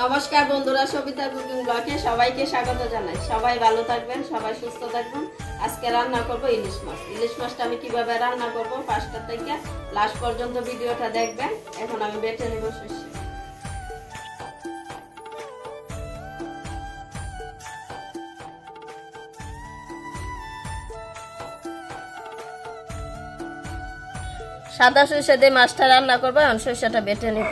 নমস্কার বন্ধুরা, সবিতা কুকিং ব্লগে সবাইকে স্বাগত জানাই। সবাই ভালো থাকবেন, সবাই সুস্থ থাকবেন। আজকে রান্না করব ইলিশ মাছ। ইলিশ মাছটা আমি কিভাবে রান্না করব ফার্স্ট থেকে লাস্ট পর্যন্ত ভিডিওটা দেখবেন। এখন আমি বেটে নেব সরষে। সাদা সরষে দিয়ে মাছটা রান্না করবো। এখন সরষেটা বেটে নেব।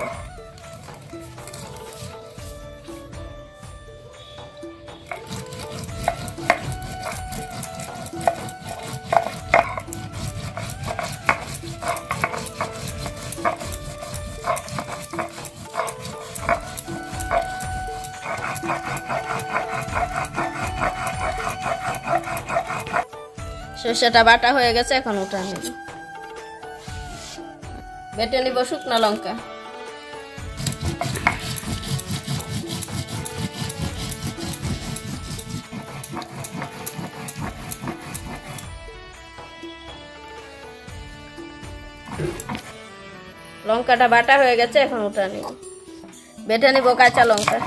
সরষেটা বাটা হয়ে গেছে, এখন উঠা নেব। বেটে নিব শুকনো লঙ্কা, লঙ্কাটা বাটা হয়ে গেছে, এখন উঠা নিব। বেটে নিব কাঁচা লঙ্কা,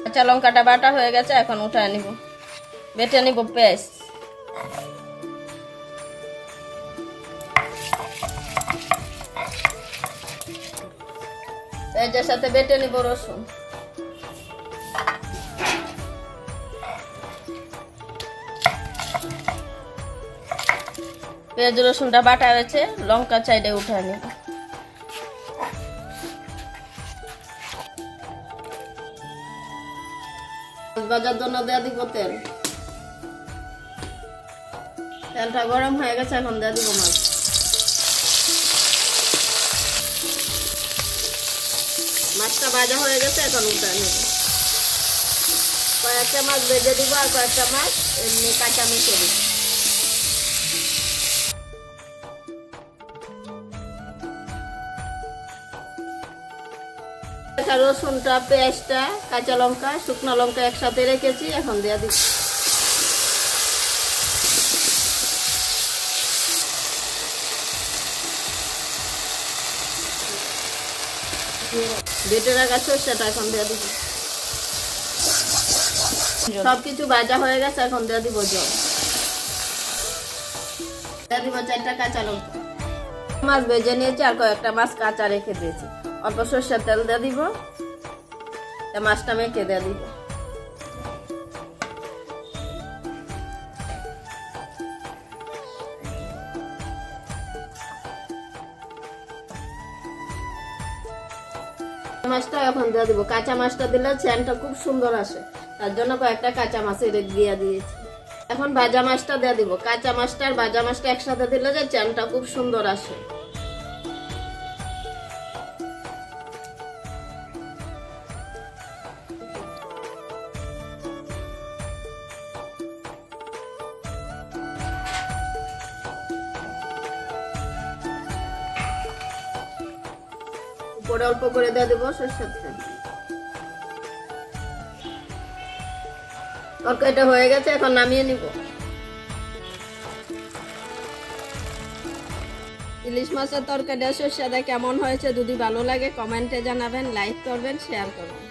কাঁচা লঙ্কাটা বাটা হয়ে গেছে, এখন উঠা নিব। বেটে নিব পেস্ট, পেঁয়াজের সাথে বেটে নিব রসুন, পেঁয়াজ রসুনটা বাটা হয়েছে, লঙ্কা সাইডে উঠা নিব। ভাজার জন্য দেওয়া দিব তেল। তেলটা গরম হয়ে গেছে, এখন দেওয়া দিব মাছ। মাছটা ভাজা হয়ে গেছে, এখন উঠা নেব। কয়েকটা মাছ ভেজে দিব আর কয়েকটা মাছ এমনি কাঁচা মেখে দিব। রসুনটা, পেঁয়াজটা, কাঁচা লঙ্কা, শুকনো লঙ্কা একসাথে রেখেছি, এখন দেওয়া দিব। বেটে রাখা সরষেটা এখন দেওয়া দিব। সবকিছু ভাজা হয়ে গেছে, এখন দেওয়া দিব জল। দেওয়া দিব 4টা কাঁচা লঙ্কা। মাছ ভেজে নিয়েছি আর কয়েকটা মাছ কাঁচা রেখে দিয়েছি। অল্প সরষের তেল দিয়ে দিব, মাছটা মেখে দিয়ে দিব। মাছটা এখন দিয়ে দিব। কাঁচা মাছটা দিলে চ্যানটা খুব সুন্দর আসে, তার জন্য কয়েকটা কাঁচা মাছ দিয়ে দিয়েছি। এখন ভাজা মাছটা দিয়ে দিব। কাঁচা মাছটা আর ভাজা মাছটা একসাথে দিলে যে চ্যানটা খুব সুন্দর আসে। উপরে অল্প করে দিয়ে দেবো সরষের তেল। তরকারিটা হয়ে গেছে, এখন নামিয়ে নিব। ইলিশ মাছের তরকারিটা সরষে দিয়ে কেমন হয়েছে যদি ভালো লাগে কমেন্টে জানাবেন, লাইক করবেন, শেয়ার করবেন।